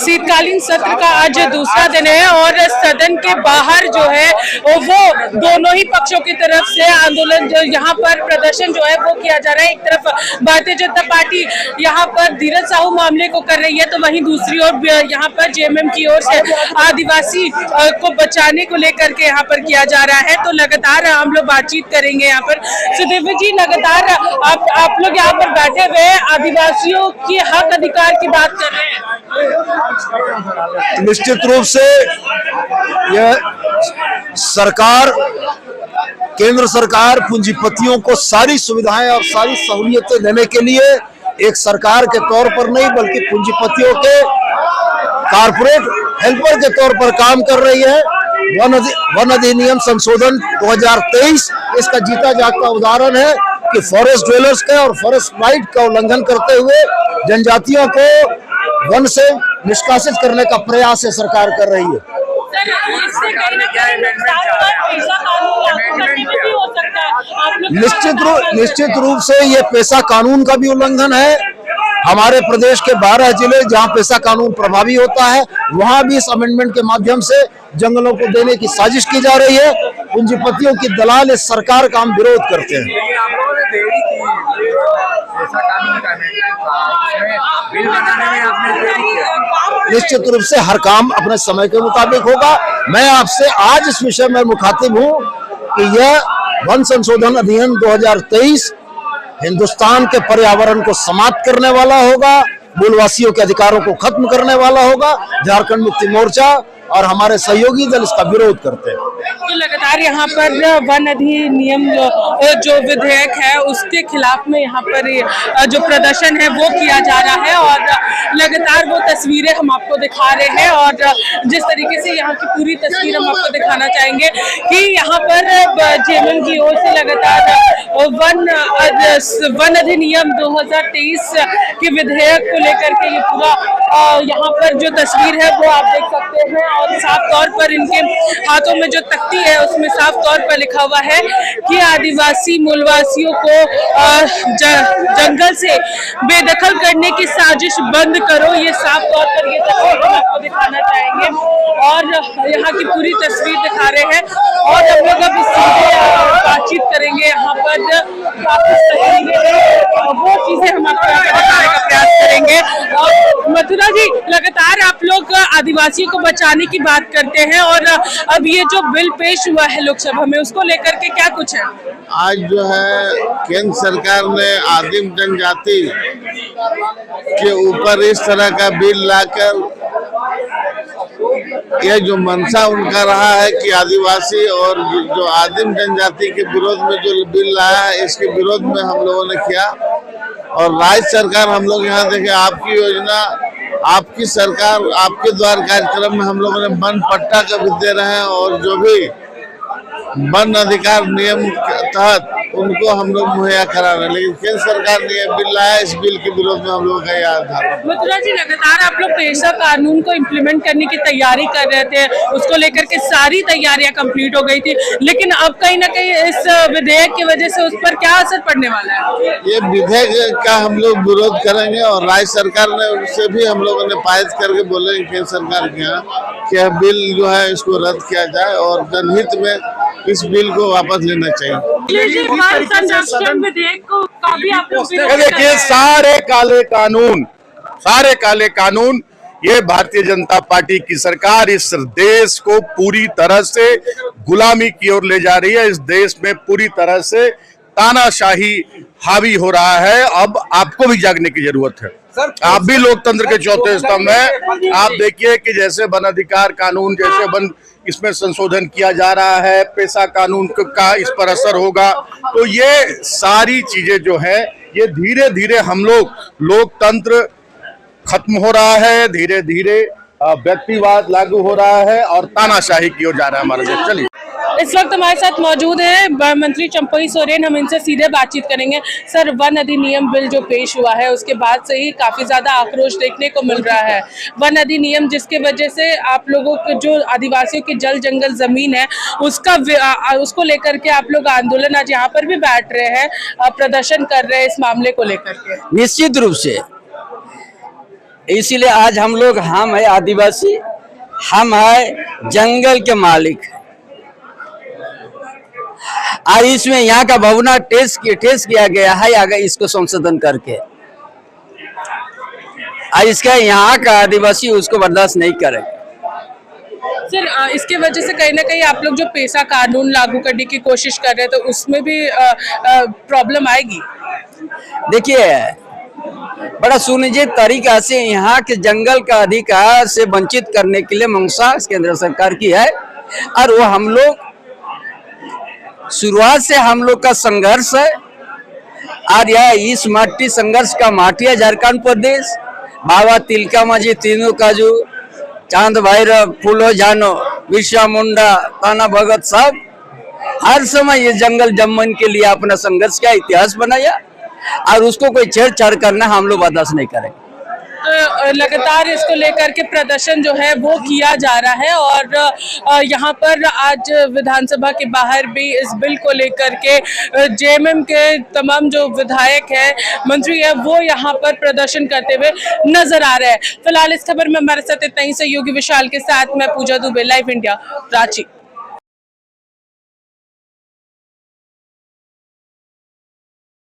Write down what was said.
शीतकालीन सत्र का आज दूसरा दिन है और सदन के बाहर जो है वो दोनों ही पक्षों की तरफ से आंदोलन जो यहाँ पर प्रदर्शन जो है वो किया जा रहा है। एक तरफ भारतीय जनता पार्टी यहाँ पर धीरज साहू मामले को कर रही है, तो वहीं दूसरी ओर यहाँ पर जेएमएम की ओर से आदिवासी को बचाने को लेकर के यहाँ पर किया जा रहा है। तो लगातार हम लोग बातचीत करेंगे यहाँ पर। सुदेव जी, लगातार आप लोग यहाँ पर बैठे हुए आदिवासियों के हक अधिकार की बात कर रहे हैं। निश्चित रूप से यह सरकार, केंद्र सरकार पूंजीपतियों को सारी सुविधाएं और सारी सहूलियतें देने के लिए एक सरकार के तौर पर नहीं बल्कि पूंजीपतियों के कारपोरेट हेल्पर के तौर पर काम कर रही है। वन अधिनियम संशोधन 2023 इसका जीता जागता उदाहरण है कि फॉरेस्ट ड्वेलर्स का और फॉरेस्ट राइट का उल्लंघन करते हुए जनजातियों को वन से निष्कासित करने का प्रयास है सरकार कर रही है। निश्चित रूप से ये पेशा कानून का भी उल्लंघन है। हमारे प्रदेश के 12 जिले जहां पेशा कानून प्रभावी होता है वहां भी इस अमेंडमेंट के माध्यम से जंगलों को देने की साजिश की जा रही है। पूंजीपतियों की दलाल इस सरकार का हम विरोध करते हैं। निश्चित रूप से हर काम अपने समय के मुताबिक होगा। मैं आपसे आज इस विषय में मुखातिब हूं कि यह वन संशोधन अधिनियम 2023 हिंदुस्तान के पर्यावरण को समाप्त करने वाला होगा, मूलवासियों के अधिकारों को खत्म करने वाला होगा। झारखंड मुक्ति मोर्चा और हमारे सहयोगी दल इसका विरोध करते हैं। तो लगातार यहाँ पर वन अधिनियम जो विधेयक है उसके खिलाफ में यहाँ पर जो प्रदर्शन है वो किया जा रहा है और लगातार वो तस्वीरें हम आपको दिखा रहे हैं और जिस तरीके से यहाँ की पूरी तस्वीर हम आपको दिखाना चाहेंगे कि यहाँ पर जेएमएम की ओर से लगातार वन अधिनियम 2023 के विधेयक को लेकर के ये पूरा यहाँ पर जो तस्वीर है वो आप देख सकते हैं और साफ तौर पर इनके हाथों में जो तख्ती है उसमें साफ तौर पर लिखा हुआ है कि आदिवासी मूलवासियों को जंगल से बेदखल करने की साजिश बंद करो। ये साफ तौर पर ये तस्वीर हम आपको दिखाना चाहेंगे और यहाँ की पूरी तस्वीर दिखा रहे हैं और हम लोग अब इससे बातचीत करेंगे। यहाँ पर वो चीजें हम आपको बताने का प्रयास करेंगे। और मथुरा जी, लगातार आप लोग आदिवासियों को बचाने की बात करते हैं और अब ये जो बिल पेश हुआ है लोकसभा में उसको लेकर के क्या कुछ है? आज जो है केंद्र सरकार ने आदिम जनजाति के ऊपर इस तरह का बिल लाकर यह जो मंशा उनका रहा है कि आदिवासी और जो आदिम जनजाति के विरोध में जो बिल लाया है इसके विरोध में हम लोगों ने किया। और राज्य सरकार, हम लोग यहाँ देखे आपकी योजना, आपकी सरकार, आपके द्वार कार्यक्रम में हम लोगों ने वन पट्टा का भी दे रहे हैं और जो भी वन अधिकार नियम के तहत उनको हम लोग मुहैया करा रहे हैं। लेकिन केंद्र सरकार ने यह बिल लाया, इस बिल के विरोध में हम लोग का यह आधार। मथुरा जी, लगातार आप लोग पेशा कानून को इम्प्लीमेंट करने की तैयारी कर रहे थे, उसको लेकर के सारी तैयारियां कंप्लीट हो गई थी, लेकिन अब कहीं ना कहीं इस विधेयक की वजह से उस पर क्या असर पड़ने वाला है? ये विधेयक का हम लोग विरोध करेंगे और राज्य सरकार ने उससे भी हम लोगों ने पारित करके बोले केंद्र सरकार के यहाँ कि यह बिल जो है इसको रद्द किया जाए और जनहित में इस बिल को वापस लेना चाहिए। देखिए, सारे काले कानून ये भारतीय जनता पार्टी की सरकार इस देश को पूरी तरह से गुलामी की ओर ले जा रही है। इस देश में पूरी तरह से तानाशाही हावी हो रहा है। अब आपको भी जागने की जरूरत है। आप भी लोकतंत्र के चौथे स्तंभ हैं। आप देखिए कि जैसे वन अधिकार कानून, जैसे वन इसमें संशोधन किया जा रहा है, पेशा कानून का इस पर असर होगा। तो ये सारी चीजें जो है ये धीरे धीरे हम लोकतंत्र खत्म हो रहा है, धीरे धीरे व्यक्तिवाद लागू हो रहा है और तानाशाही की ओर जा रहा है हमारा देश। चलिए, इस वक्त हमारे साथ मौजूद है मंत्री चंपई सोरेन, हम इनसे सीधे बातचीत करेंगे। सर, वन अधिनियम बिल जो पेश हुआ है उसके बाद से ही काफी ज्यादा आक्रोश देखने को मिल रहा है। वन अधिनियम जिसके वजह से आप लोगों को जो आदिवासियों की जल जंगल जमीन है उसको लेकर के आप लोग आंदोलन आज यहाँ पर भी बैठ रहे हैं, प्रदर्शन कर रहे हैं इस मामले को लेकर के। निश्चित रूप से इसीलिए आज हम है आदिवासी, हम है जंगल के मालिक। और इसमें यहाँ का भावना टेस्ट किया गया है अगर इसको संशोधन करके, और इसका यहाँ का आदिवासी उसको बर्दाश्त नहीं करेगा। सर इसके वजह से कहीं ना कहीं आप लोग जो पेशा कानून लागू करने की कोशिश कर रहे हैं तो उसमें भी प्रॉब्लम आएगी। देखिए, बड़ा सुनिश्चित तरीका से यहाँ के जंगल का अधिकार से वंचित करने के लिए मंशा केंद्र सरकार की है, और वो हम लोग शुरुआत से हम लोग का संघर्ष है। और यह इस माटी संघर्ष का माटी है झारखंड प्रदेश। बाबा तिलका मांझी, तीनों काजू, चांद भैरव, फूलो जानो, बिरसा मुंडा, ताना भगत सब हर समय ये जंगल जमन के लिए अपना संघर्ष का इतिहास बनाया, और उसको कोई छेड़छाड़ करना हम लोग बर्दाश्त नहीं करेंगे। लगातार इसको लेकर के प्रदर्शन जो है वो किया जा रहा है, और यहाँ पर आज विधानसभा के बाहर भी इस बिल को लेकर के जेएमएम के तमाम जो विधायक है, मंत्री है, वो यहाँ पर प्रदर्शन करते हुए नजर आ रहे हैं। फिलहाल इस खबर में हमारे साथ इतना ही। सहयोगी विशाल के साथ मैं पूजा दुबे, लाइव इंडिया, रांची।